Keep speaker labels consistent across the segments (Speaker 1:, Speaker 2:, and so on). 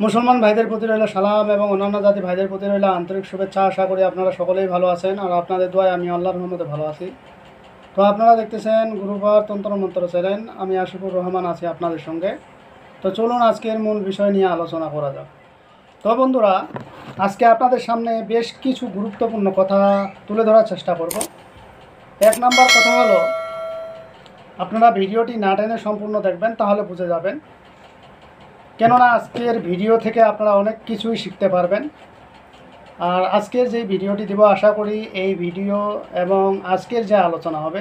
Speaker 1: মুসলমান ভাইদের প্রতি রইল সালাম এবং অন্যান্য জাতি ভাইদের প্রতি রইল আন্তরিক শুভেচ্ছা। আশা করি আপনারা সকলেই ভালো আছেন, আর আপনাদের দোয়ায় আমি আল্লাহর রহমতে ভালো আছি। তো আপনারা দেখতেছেন গুরুবার তন্ত্র মন্ত্র চ্যানেল, আমি আশিকুর রহমান আছি আপনাদের সঙ্গে। তো চলুন আজকের মূল বিষয় নিয়ে আলোচনা করা যাক। তো বন্ধুরা, আজকে আপনাদের সামনে বেশ কিছু গুরুত্বপূর্ণ কথা তুলে ধরার চেষ্টা করব। এক নাম্বার কথা হলো, আপনারা ভিডিওটি না টেনে সম্পূর্ণ দেখবেন, তাহলে বুঝে যাবেন। কেননা আজকের ভিডিও থেকে আপনারা অনেক কিছুই শিখতে পারবেন। আর আজকের যে ভিডিওটি দেব, আশা করি এই ভিডিও এবং আজকের যে আলোচনা হবে,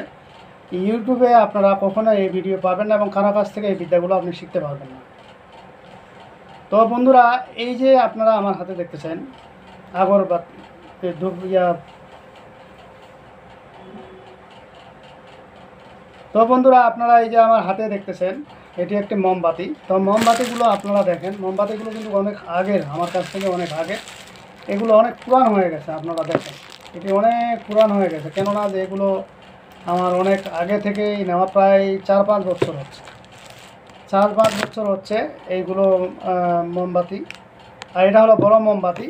Speaker 1: ইউটিউবে আপনারা কখনো এই ভিডিও পাবেন না এবং কারো কাছ থেকে এই বিদ্যাগুলো আপনি শিখতে পারবেন না। তো বন্ধুরা, এই যে আপনারা আমার হাতে দেখতেছেন আগরবাতি, তো বন্ধুরা আপনারা এই যে আমার হাতে দেখতেছেন, এটি একটি মোমবাতি। তো মোমবাতিগুলো আপনারা দেখেন, মোমবাতিগুলো কিন্তু অনেক আগের, আমার কাছ থেকে অনেক আগে। এগুলো অনেক পুরান হয়ে গেছে, আপনারা দেখেন এটি অনেক পুরান হয়ে গেছে। কেননা যে এগুলো আমার অনেক আগে থেকেই নেওয়া, প্রায় 4-5 বছর হচ্ছে, 4-5 বছর হচ্ছে এইগুলো মোমবাতি। আর এটা হলো বড় মোমবাতি।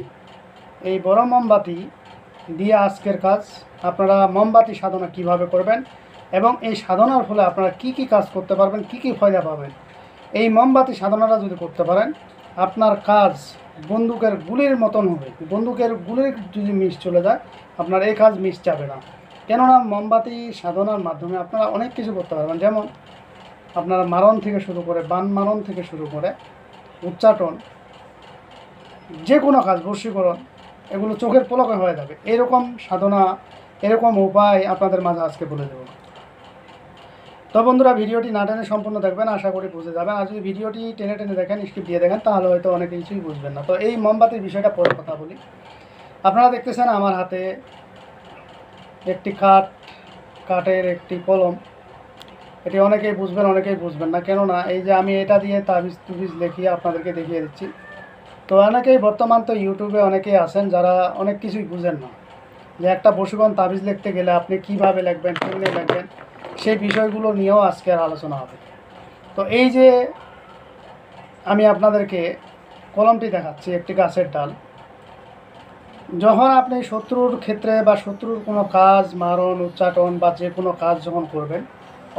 Speaker 1: এই বড় মোমবাতি দিয়ে আজকের কাজ, আপনারা মোমবাতি সাধনা কিভাবে করবেন এবং এই সাধনার ফলে আপনারা কি কি কাজ করতে পারবেন, কি কি ফায়দা পাবেন। এই মোমবাতি সাধনাটা যদি করতে পারেন, আপনার কাজ বন্দুকের গুলির মতন হবে। বন্দুকের গুলির যদি মিস চলে যায়, আপনার এই কাজ মিস যাবে না। কেননা মোমবাতি সাধনার মাধ্যমে আপনারা অনেক কিছু করতে পারবেন। যেমন আপনারা মারণ থেকে শুরু করে, বান মারণ থেকে শুরু করে উচ্চাটন, যে কোনো কাজ, বশীকরণ, এগুলো চোখের পলকে হয়ে যাবে। এরকম সাধনা, এরকম উপায় আপনাদের মাঝে আজকে বলে দেব। তো বন্ধুরা, ভিডিওটি না টেনে সম্পূর্ণ দেখবেন, আশা করি বুঝে যাবেন। আর যদি ভিডিওটি টেনে টেনে দেখেন, স্কিপ দিয়ে দেখেন, তাহলে হয়তো অনেক কিছুই বুঝবেন না। তো এই মোমবাতির বিষয়টা পরে কথা বলি। আপনারা দেখতেছেন আমার হাতে একটি কাঠের একটি কলম। এটি অনেকেই বুঝবেন, অনেকেই বুঝবেন না। কেননা এই যে আমি এটা দিয়ে তাবিজ তুবিজ লিখিয়ে আপনাদেরকে দেখিয়ে দিচ্ছি। তো অনেকেই বর্তমান তো ইউটিউবে অনেকেই আছেন যারা অনেক কিছুই বুঝেন না, যে একটা বশীকরণ তাবিজ লিখতে গেলে আপনি কিভাবে লিখবেন, কেমনে লিখবেন, সেই বিষয়গুলো নিয়েও আজকের আলোচনা হবে। তো এই যে আমি আপনাদেরকে কলমটি দেখাচ্ছি, একটি গাছের ডাল। যখন আপনি শত্রুর ক্ষেত্রে বা শত্রুর কোনো কাজ, মারণ, উচ্চাটন বা যে কোনো কাজ যখন করবেন,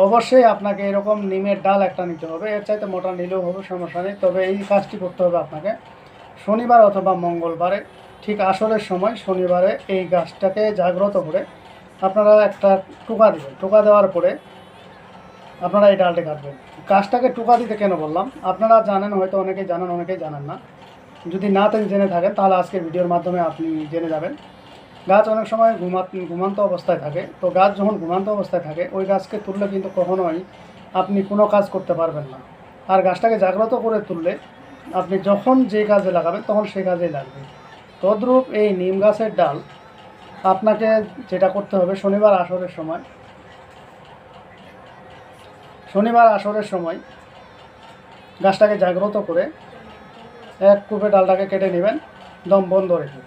Speaker 1: অবশ্যই আপনাকে এরকম নিমের ডাল একটা নিতে হবে। এর চাইতে মোটা নিলেও হবে, সমস্যা নেই। তবে এই কাজটি করতে হবে আপনাকে শনিবার অথবা মঙ্গলবারে, ঠিক আসরের সময় শনিবারে এই গাছটাকে জাগ্রত করে আপনারা একটা টোকা দেবেন। টোকা দেওয়ার পরে আপনারা এই ডালটি কাটবেন। গাছটাকে টোকা দিতে কেন বললাম, আপনারা জানেন, হয়তো অনেকেই জানেন, অনেকেই জানেন না। যদি না জেনে থাকেন, তাহলে আজকের ভিডিওর মাধ্যমে আপনি জেনে যাবেন। গাছ অনেক সময় ঘুমান্ত অবস্থায় থাকে। তো গাছ যখন ঘুমান্ত অবস্থায় থাকে, ওই গাছকে তুললে কিন্তু কখনোই আপনি কোনো কাজ করতে পারবেন না। আর গাছটাকে জাগ্রত করে তুললে আপনি যখন যে কাজে লাগাবেন, তখন সেই কাজেই লাগবে। তদ্রূপ এই নিম গাছের ডাল আপনাকে যেটা করতে হবে, শনিবার আসরের সময় গাছটাকে জাগ্রত করে এক কূপে ডালটাকে কেটে নেবেন, দম বন্ধ রেখে।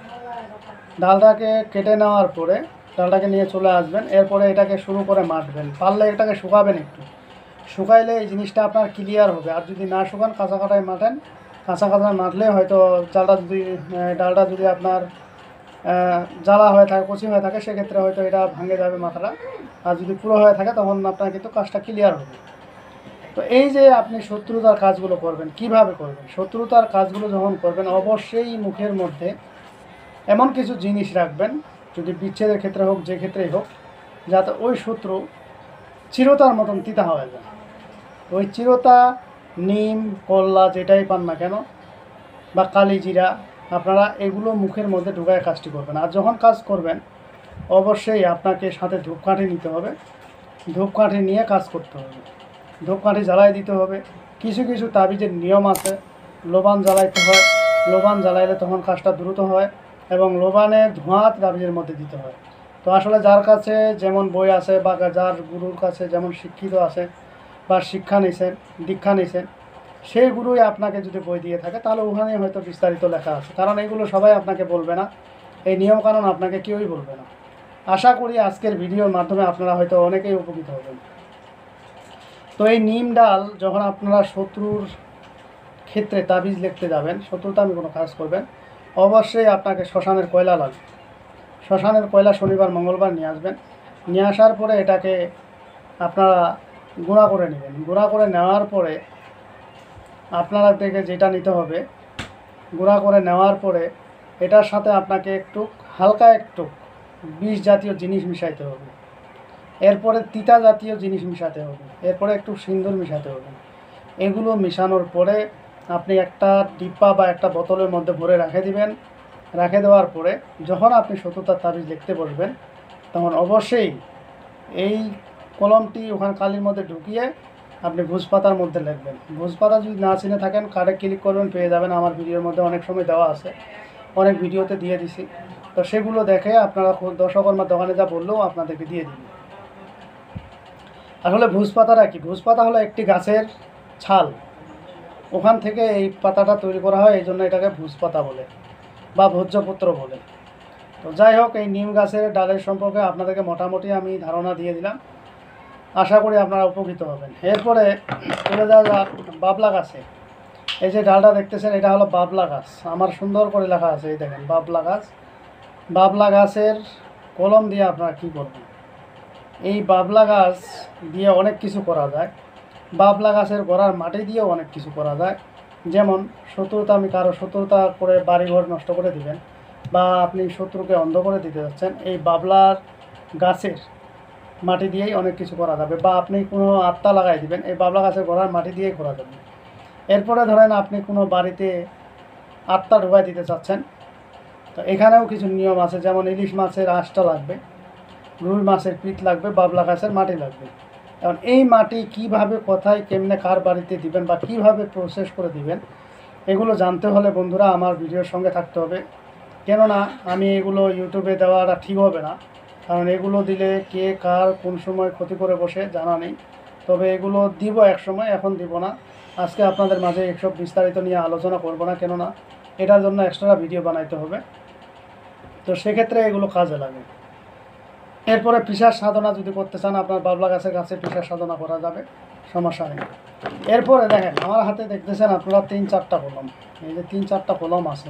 Speaker 1: ডালটাকে কেটে নেওয়ার পরে ডালটাকে নিয়ে চলে আসবেন। এরপরে এটাকে শুরু করে মাঠবেন, পারলে এটাকে শুকাবেন একটু। শুকাইলে এই জিনিসটা আপনার ক্লিয়ার হবে। আর যদি না শুকান, কাঁচা কাঁটায় মাঠেন, কাঁচা মাঠলে হয়তো ডালটা যদি আপনার জ্বালা হয়ে থাকে, কচি হয়ে থাকে, সেক্ষেত্রে হয়তো এটা ভাঙে যাবে মাথাটা। আর যদি পুরো হয়ে থাকে, তখন আপনার কিন্তু কাজটা ক্লিয়ার হবে। তো এই যে আপনি শত্রুতার কাজগুলো করবেন, কিভাবে করবেন? শত্রুতার কাজগুলো যখন করবেন, অবশ্যই মুখের মধ্যে এমন কিছু জিনিস রাখবেন, যদি বিচ্ছেদের ক্ষেত্রে হোক, যে ক্ষেত্রেই হোক, যাতে ওই শত্রু চিরতার মতন তিতা হয়ে যায়। ওই চিরতা, নিম, কল্লা, যেটাই পান না কেন, বা কালিজিরা, আপনারা এগুলো মুখের মধ্যে ঢুকায় কাজটি করবেন। আর যখন কাজ করবেন, অবশ্যই আপনাকে সাথে ধূপকাঠি নিতে হবে। ধূপকাঠি নিয়ে কাজ করতে হবে। ধূপকাঠি জ্বালাই দিতে হবে। কিছু কিছু তাবিজের নিয়ম আছে, লোবান জ্বালাইতে হয়। লোবান জ্বালাইলে তখন কাজটা দ্রুত হয় এবং লোবানের ধোঁয়া তাবিজের মধ্যে দিতে হয়। তো আসলে যার কাছে যেমন বই আছে বা যার গুরুর কাছে যেমন শিক্ষিত আছে বা শিক্ষা নিছেন, দীক্ষা নিছেন, সেই গুরুই আপনাকে যদি বই দিয়ে থাকে, তাহলে ওখানে হয়তো বিস্তারিত লেখা আছে। কারণ এগুলো সবাই আপনাকে বলবে না, এই নিয়মকানুন আপনাকে কেউই বলবে না। আশা করি আজকের ভিডিওর মাধ্যমে আপনারা হয়তো অনেকেই উপকৃত হবেন। তো এই নিম ডাল যখন আপনারা শত্রুর ক্ষেত্রে তাবিজ লিখতে যাবেন, শত্রুতামি কোনো কাজ করবেন, অবশ্যই আপনাকে শ্মশানের কয়লা লাগবে। শ্মশানের কয়লা শনিবার মঙ্গলবার নিয়ে আসবেন। নিয়ে আসার পরে এটাকে আপনারা গুঁড়া করে নেবেন। গুঁড়া করে নেওয়ার পরে আপনারা থেকে যেটা নিতে হবে, গুঁড়া করে নেওয়ার পরে এটার সাথে আপনাকে একটু হালকা একটু বিষ জাতীয় জিনিস মিশাইতে হবে। এরপরে তিতা জাতীয় জিনিস মিশাতে হবে। এরপরে একটু সিন্দুর মিশাতে হবে। এগুলো মিশানোর পরে আপনি একটা ডিব্বা বা একটা বোতলের মধ্যে ভরে রেখে দিবেন। রেখে দেওয়ার পরে যখন আপনি শত্রুতার তাবিজ লিখতে বসবেন, তখন অবশ্যই এই কলমটি ওখানে কালির মধ্যে ঢুকিয়ে আপনি ভোজপাতার মধ্যে লিখবেন। ভোজপাতা যদি না চিনে থাকেন, কার্ডে ক্লিক করবেন, পেয়ে যাবেন। আমার ভিডিওর মধ্যে অনেক সময় দেওয়া আছে, অনেক ভিডিওতে দিয়ে দিছি। তো সেগুলো দেখে আপনারা দশকর্মার দোকানে যা বললেও আপনাদেরকে দিয়ে দিবে। আসলে ভোজপাতাটা কি? ভোজপাতা হলো একটি গাছের ছাল, ওখান থেকে এই পাতাটা তৈরি করা হয়, এই জন্য এটাকে ভোজপাতা বলে বা ভোজ্যপত্র বলে। তো যাই হোক, এই নিম গাছের ডালের সম্পর্কে আপনাদেরকে মোটামুটি আমি ধারণা দিয়ে দিলাম। আশা করি আপনারা উপকৃত হবেন। এরপরে চলে যাওয়া যাক বাবলা গাছে। এই যে ডালটা দেখতেছেন, এটা হলো বাবলা গাছ। আমার সুন্দর করে লেখা আছে, এই দেখেন বাবলা গাছ। বাবলা গাছের কলম দিয়ে আপনারা কী করবেন? এই বাবলা গাছ দিয়ে অনেক কিছু করা যায়। বাবলা গাছের গোড়ার মাটি দিয়েও অনেক কিছু করা যায়। যেমন আমি কারো শত্রুতা করে বাড়িঘর নষ্ট করে দিবেন, বা আপনি শত্রুকে অন্ধ করে দিতে যাচ্ছেন, এই বাবলার গাছের মাটি দিয়েই অনেক কিছু করা যাবে। বা আপনি কোনো আত্মা লাগাই দিবেন, এই বাবলা গাছের গোড়ার মাটি দিয়েই করা যাবে। এরপরে ধরেন আপনি কোনো বাড়িতে আত্মা ঢুকাই দিতে চাচ্ছেন, তো এখানেও কিছু নিয়ম আছে। যেমন ইলিশ মাছের আঁশটা লাগবে, রুই মাছের পিঠ লাগবে, বাবলা গাছের মাটি লাগবে। এখন এই মাটি কিভাবে, কোথায়, কেমনে, কার বাড়িতে দিবেন বা কিভাবে প্রসেস করে দিবেন, এগুলো জানতে হলে বন্ধুরা আমার ভিডিওর সঙ্গে থাকতে হবে। কেননা আমি এগুলো ইউটিউবে দেওয়াটা ঠিক হবে না, কারণ এগুলো দিলে কে কার কোন সময় ক্ষতি করে বসে জানা নেই। তবে এগুলো দিব এক সময়, এখন দিব না। আজকে আপনাদের মাঝে এসব বিস্তারিত নিয়ে আলোচনা করব না, কেননা এটার জন্য এক্সট্রা ভিডিও বানাইতে হবে। তো সেক্ষেত্রে এগুলো কাজে লাগে। এরপরে পিসার সাধনা যদি করতে চান, আপনার বাবলা গাছের কাছে পিসার সাধনা করা যাবে, সমস্যা নেই। এরপরে দেখেন আমার হাতে দেখতেছেন আপনারা 3-4টা কলম। এই যে 3-4টা কলম আছে,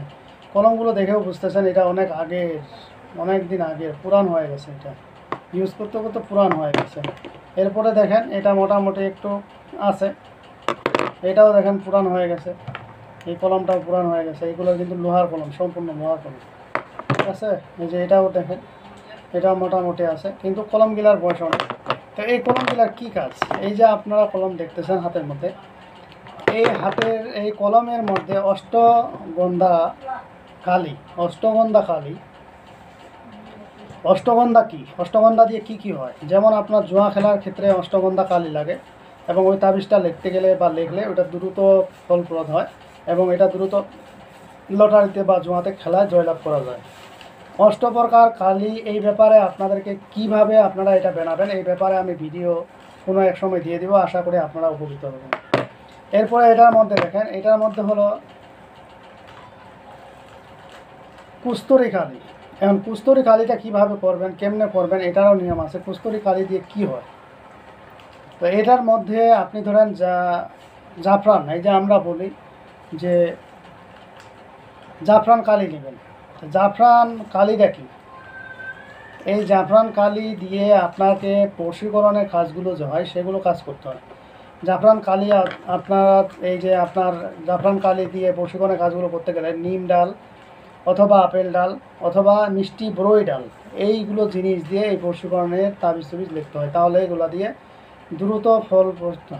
Speaker 1: কলমগুলো দেখেও বুঝতেছেন এটা অনেক আগের, অনেক দিন আগের, পুরান হয়ে গেছে। এটা ইউজ করতে করতে পুরান হয়ে গেছে। এরপরে দেখেন এটা মোটামুটি একটু আছে, এটাও দেখেন পুরান হয়ে গেছে। এই কলমটাও পুরান হয়ে গেছে। এইগুলো কিন্তু লোহার কলম, সম্পূর্ণ লোহার কলম, ঠিক আছে। এই যে এটাও দেখেন, এটা মোটামুটি আছে, কিন্তু কলমগুলার বয়স অনেক। তো এই কলমগুলার কী কাজ? এই যে আপনারা কলম দেখতেছেন হাতের মধ্যে, এই কলমের মধ্যে অষ্টগন্ধা কালি। অষ্টগন্ধা কি? অষ্টগন্ধা দিয়ে কি হয়? যেমন আপনার জুয়া খেলার ক্ষেত্রে অষ্টগন্ধা কালি লাগে, এবং ওই তাবিজটা লিখতে গেলে বা লিখলে ওটা দ্রুত ফলপ্রদ হয়, এবং এটা দ্রুত লটারিতে বা জুয়াতে খেলায় জয়লাভ করা যায়। অষ্টপ্রকার কালি, এই ব্যাপারে আপনাদেরকে কিভাবে আপনারা এটা বানাবেন, এই ব্যাপারে আমি ভিডিও কোনো এক সময় দিয়ে দিব। আশা করি আপনারা উপকৃত হবেন। এরপরে এটার মধ্যে দেখেন, এটার মধ্যে হলো কুস্তরি কালি। এখন কুস্তরি কালিটা কিভাবে করবেন, কেমনে করবেন, এটারও নিয়ম আছে। কুস্তরি কালি দিয়ে কি হয়? তো এটার মধ্যে আপনি ধরেন জাফরান, এই যে আমরা বলি যে জাফরান কালি নেবেন। জাফরান কালিটা কি? এই জাফরান কালি দিয়ে আপনাকে বশীকরণের কাজগুলো যে হয় সেগুলো কাজ করতে হয়। জাফরান কালি এই যে আপনার জাফরান কালি দিয়ে বশীকরণের কাজগুলো করতে গেলে নিম ডাল অথবা আপেল ডাল অথবা মিষ্টি বরই ডাল, এইগুলো জিনিস দিয়ে এই বশীকরণের তাবিজ লিখতে হয়। তাহলে এগুলো দিয়ে দ্রুত ফল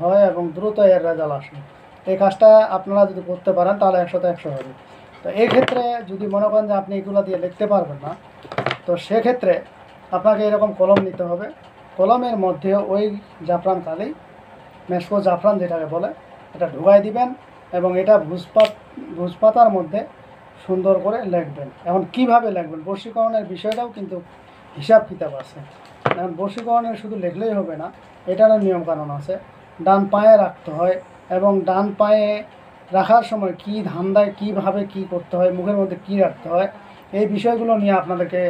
Speaker 1: হয় এবং দ্রুত এর রেজাল্ট আসে। এই কাজটা আপনারা যদি করতে পারেন তাহলে 100তে 100 হবে। তো এই ক্ষেত্রে যদি মনে করেন যে আপনি এগুলো দিয়ে লিখতে পারবেন না, তো সেক্ষেত্রে আপনাকে এরকম কলম নিতে হবে। কলমের মধ্যে ওই জাফরান কালি, মেশকো জাফরান যেটাকে বলে, এটা ঢুকাই দিবেন, এবং এটা ভোজপাতার মধ্যে সুন্দর করে লিখবেন। এখন কিভাবে লিখবেন, বশীকরণের বিষয়টাও কিন্তু হিসাব কিতাব আছে। এখন বশীকরণের শুধু লিখলেই হবে না, এটারও নিয়মকানুন আছে। ডান পায়ে রাখতে হয়, এবং ডান পায়ে রাখার সময় কী ধান্দায় কীভাবে কী করতে হয়, মুখের মধ্যে কী রাখতে হয়, এই বিষয়গুলো নিয়ে আপনাদেরকে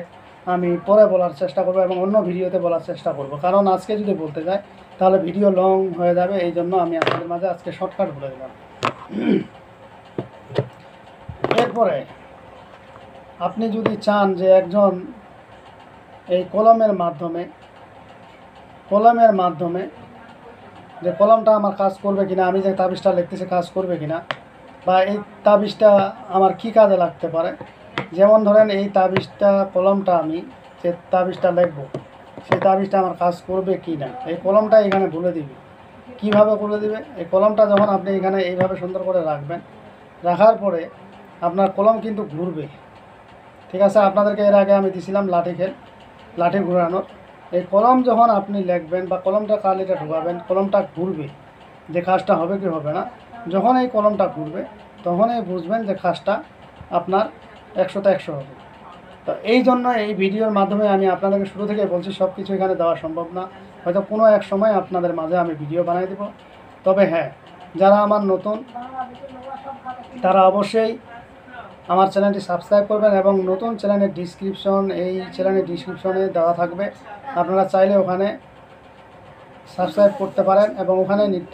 Speaker 1: আমি পরে বলার চেষ্টা করব এবং অন্য ভিডিওতে বলার চেষ্টা করব। কারণ আজকে যদি বলতে যাই তাহলে ভিডিও লং হয়ে যাবে, এই জন্য আমি আপনাদের মাঝে আজকে শর্টকাট বলে দিলাম। এরপরে আপনি যদি চান যে একজন এই কলমের মাধ্যমে যে কলমটা আমার কাজ করবে কিনা, আমি যে তাবিজটা লিখতেছি কাজ করবে কিনা, বা এই তাবিজটা আমার কি কাজে লাগতে পারে। যেমন ধরেন এই তাবিজটা কলমটা আমি যে তাবিজটা লিখবো সেই তাবিজটা আমার কাজ করবে কি না, এই কলমটা এখানে বলে দিবে। কিভাবে বলে দিবে? এই কলমটা যখন আপনি এখানে এইভাবে সুন্দর করে রাখবেন, রাখার পরে আপনার কলম কিন্তু ঘুরবে। ঠিক আছে, আপনাদেরকে এর আগে আমি দিছিলাম লাঠি ঘোরানোর। এই কলম যখন আপনি লিখবেন বা কলমটা কালিটা ঢুকাবেন, কলমটা ঘুরবে, যে কাজটা হবে কি হবে না। যখন এই কলমটা ঘুরবে তখনই বুঝবেন যে কাজটা আপনার 100তে 100 হবে। তো এই জন্য এই ভিডিওর মাধ্যমে আমি আপনাদেরকে শুরু থেকে বলছি, সব কিছু এখানে দেওয়া সম্ভব না। হয়তো কোনো এক সময় আপনাদের মাঝে আমি ভিডিও বানিয়ে দেব। তবে হ্যাঁ, যারা আমার নতুন তারা অবশ্যই আমার চ্যানেলটি সাবস্ক্রাইব করবেন, এবং নতুন চ্যানেলের ডিসক্রিপশনে দেওয়া থাকবে। আপনারা চাইলে ওখানে সাবস্ক্রাইব করতে পারেন, এবং ওখানে নিত্য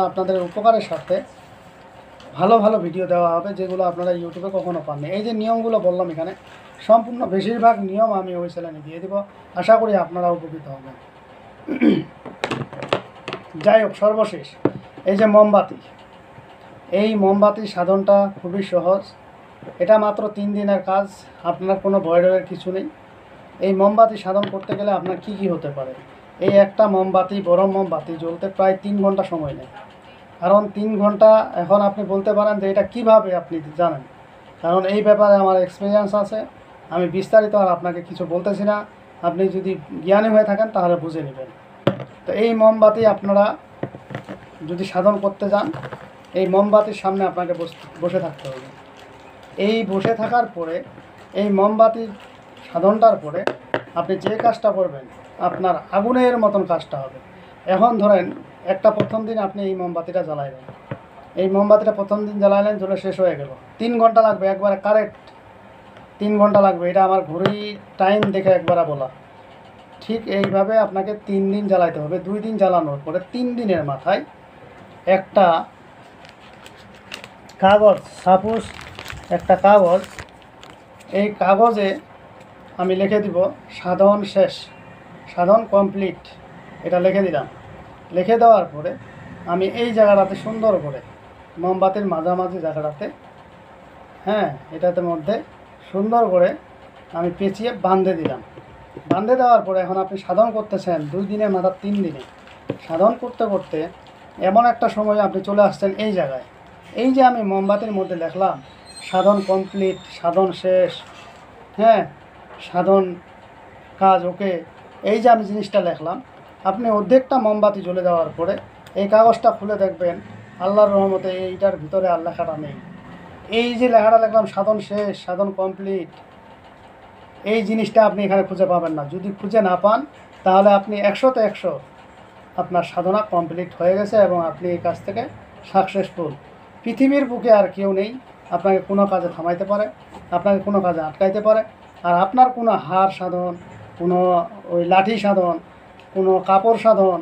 Speaker 1: আপনাদের উপকারের সাথে ভালো ভালো ভিডিও দেওয়া হবে, যেগুলো আপনারা ইউটিউবে কখনো পাননি। এই যে নিয়মগুলো বললাম এখানে, সম্পূর্ণ বেশিরভাগ নিয়ম আমি ওই চ্যানেলে দিয়ে দেব। আশা করি আপনারা উপকৃত হবেন। যাই হোক, সর্বশেষ এই যে মোমবাতি, এই মোমবাতি সাধনটা খুবই সহজ। এটা মাত্র 3 দিনের কাজ, আপনার কোনো ভয়ের কিছু নেই। এই মোমবাতি সাধন করতে গেলে আপনার কি কি হতে পারে? এই একটা মোমবাতি, বড় মোমবাতি জ্বলতে প্রায় 3 ঘন্টা সময় নেয়। কারণ 3 ঘন্টা, এখন আপনি বলতে পারেন যে এটা কিভাবে আপনি জানেন, কারণ এই ব্যাপারে আমার এক্সপিরিয়েন্স আছে। আমি বিস্তারিত আর আপনাকে কিছু বলতেছি না, আপনি যদি জ্ঞানী হয়ে থাকেন তাহলে বুঝে নেবেন। তো এই মোমবাতি আপনারা যদি সাধন করতে যান, এই মোমবাতির সামনে আপনাকে বসে থাকতে হবে। এই বসে থাকার পরে এই মোমবাতির সাধনটার পরে আপনি যে কাজটা করবেন আপনার আগুনের মতন কাজটা হবে। এখন ধরেন একটা প্রথম দিন আপনি এই মোমবাতিটা জ্বালাইলেন, এই মোমবাতিটা প্রথম দিন জ্বালাইলেন, জ্বলে শেষ হয়ে গেল। 3 ঘন্টা লাগবে, একবারে কারেক্ট 3 ঘন্টা লাগবে। এটা আমার ঘড়ি টাইম দেখে একবারে বলা। ঠিক এইভাবে আপনাকে 3 দিন জ্বালাইতে হবে। 2 দিন জ্বালানোর পরে 3 দিনের মাথায় একটা কাগজ, সাপোজ একটা কাগজ, এই কাগজে আমি লিখে দিব সাধন শেষ, সাধন কমপ্লিট, এটা লিখে দিলাম। লিখে দেওয়ার পরে আমি এই জায়গাটাতে সুন্দর করে মোমবাতির মাঝামাঝি জায়গাটাতে, হ্যাঁ, এটাতে মধ্যে সুন্দর করে আমি পেঁচিয়ে বাঁধে দিলাম। বাঁধে দেওয়ার পরে এখন আপনি সাধন করতেছেন 2 দিনের মাথা 3 দিনে সাধন করতে করতে এমন একটা সময় আপনি চলে আসছেন এই জায়গায়। এই যে আমি মোমবাতির মধ্যে লিখলাম সাধন কমপ্লিট, সাধন শেষ, হ্যাঁ, সাধন কাজ ওকে, এই যে আমি জিনিসটা লিখলাম, আপনি অর্ধেকটা মোমবাতি জ্বলে দেওয়ার পরে এই কাগজটা খুলে দেখবেন আল্লাহর রহমতে এইটার ভিতরে আর লেখাটা নেই। এই যে লেখাটা লিখলাম সাধন শেষ, সাধন কমপ্লিট, এই জিনিসটা আপনি এখানে খুঁজে পাবেন না। যদি খুঁজে না পান তাহলে আপনি 100তে 100 আপনার সাধনা কমপ্লিট হয়ে গেছে, এবং আপনি এই কাজ থেকে সাকসেসফুল। পৃথিবীর বুকে আর কেউ নেই আপনাকে কোনো কাজে থামাইতে পারে, আপনাকে কোনো কাজে আটকাইতে পারে। আর আপনার কোনো হার সাধন, কোনো ওই লাঠি সাধন, কোনো কাপড় সাধন,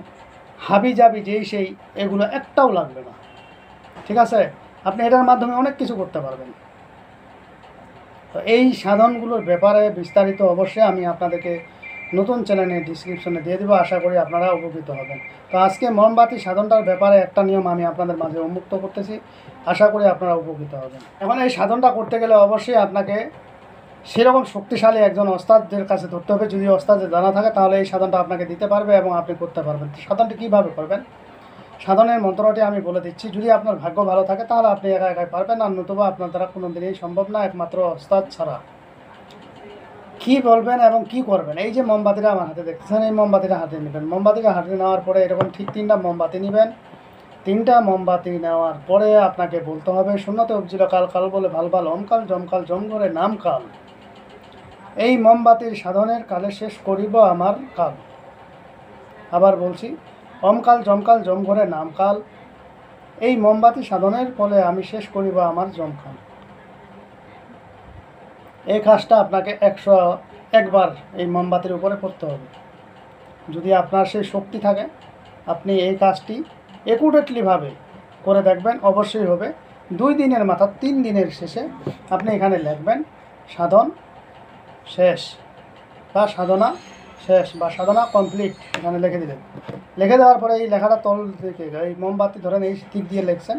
Speaker 1: হাবি জাবি যেই সেই, এগুলো একটাও লাগবে না। ঠিক আছে, আপনি এটার মাধ্যমে অনেক কিছু করতে পারবেন। তো এই সাধনগুলোর ব্যাপারে বিস্তারিত অবশ্যই আমি আপনাদেরকে নতুন চ্যানেলের ডিসক্রিপশনে দিয়ে দেবো। আশা করি আপনারা উপকৃত হবেন। তো আজকে মোমবাতি সাধনটার ব্যাপারে একটা নিয়ম আমি আপনাদের মাঝে উন্মুক্ত করতেছি, আশা করি আপনারা উপকৃত হবেন। এখন এই সাধনটা করতে গেলে অবশ্যই আপনাকে সেরকম শক্তিশালী একজন ওস্তাদের কাছে ধরতে হবে। যদি ওস্তাদের জানা থাকে তাহলে এই সাধনটা আপনাকে দিতে পারবে এবং আপনি করতে পারবেন। সাধনটি কীভাবে করবেন, সাধনের মন্ত্রটি আমি বলে দিচ্ছি। যদি আপনার ভাগ্য ভালো থাকে তাহলে আপনি একা একাই পারবেন, আর নতুবা আপনার দ্বারা কোনো দিনই সম্ভব না একমাত্র ওস্তাদ ছাড়া। কী বলবেন এবং কি করবেন, এই যে মোমবাতিটা আমার হাতে দেখতেছেন, এই মোমবাতিটা হাতে নেবেন। মোমবাতিটা হাতে নেওয়ার পরে এরকম ঠিক 3টা মোমবাতি নেবেন। 3টা মোমবাতি নেওয়ার পরে আপনাকে বলতে হবে শূন্যতে উপজিল কাল, কাল বলে ভাল ভাল, ওমকাল জমকাল জম করে নাম কাল। এই মোমবাতির সাধনের কালে শেষ করিব আমার কাল। আবার বলছি, ওমকাল জমকাল জম করে নাম কাল। এই মোমবাতি সাধনের ফলে আমি শেষ করিব আমার জমকাল। এই কাজটা আপনাকে 101 বার এই মোমবাতির উপরে করতে হবে। যদি আপনার সেই শক্তি থাকে আপনি এই কাজটি একুরেটলিভাবে করে দেখবেন, অবশ্যই হবে। 2 দিনের মাথা 3 দিনের শেষে আপনি এখানে লিখবেন সাধন শেষ বা সাধনা শেষ বা সাধনা কমপ্লিট, এখানে লিখে দিলেন। লিখে দেওয়ার পরে এই লেখাটা তল থেকে এই মোমবাতি ধরেন এই স্টিক দিয়ে লিখছেন,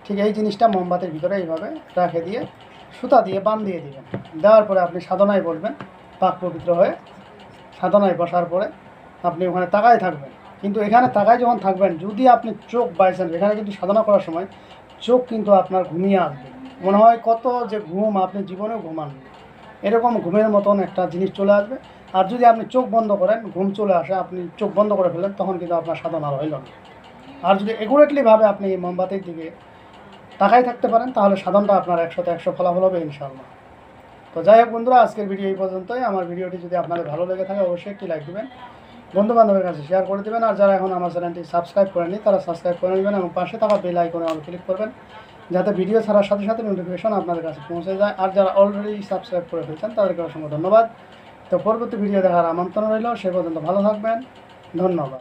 Speaker 1: ঠিক এই জিনিসটা মোমবাতির ভিতরে এইভাবে রেখে দিয়ে সুতা দিয়ে বান দিয়ে দিবেন। দেওয়ার পরে আপনি সাধনায় বলবেন, পাক পবিত্র হয়ে সাধনায় বসার পরে আপনি ওখানে তাকায় থাকবেন। কিন্তু এখানে তাকায় যখন থাকবেন, যদি আপনি চোখ বাইছেন, এখানে কিন্তু সাধনা করার সময় চোখ কিন্তু আপনার ঘুমিয়ে আসবে, মনে হয় কত যে ঘুম, আপনি জীবনেও ঘুমান, এরকম ঘুমের মতন একটা জিনিস চলে আসবে। আর যদি আপনি চোখ বন্ধ করেন, ঘুম চলে আসে, আপনি চোখ বন্ধ করে ফেলেন, তখন কিন্তু আপনার সাধনা রইল না। আর যদি একুরেটলিভাবে আপনি এই মোমবাতির দিকে তাকাই থাকতে পারেন, তাহলে সাধনটা আপনার 100তে 100 ফলাফল হবে ইনশাআল্লাহ। তো যাই হোক বন্ধুরা, আজকের ভিডিও এই পর্যন্তই। আমার ভিডিওটি যদি আপনাদের ভালো লেগে থাকে অবশ্যই একটি লাইক দেবেন, বন্ধুবান্ধবের কাছে শেয়ার করে দেবেন। আর যারা এখন আমার চ্যানেলটি সাবস্ক্রাইব করেননি তারা সাবস্ক্রাইব করে নেবেন এবং পাশে থাকা বেল আইকনে অল ক্লিক করবেন, যাতে ভিডিও ছাড়ার সাথে সাথে নোটিফিকেশন আপনাদের কাছে পৌঁছে যায়। আর যারা অলরেডি সাবস্ক্রাইব করে ফেলছেন তাদেরকে অসংখ্য ধন্যবাদ। তো পরবর্তী ভিডিও দেখার আমন্ত্রণ রইল। সে পর্যন্ত ভালো থাকবেন, ধন্যবাদ।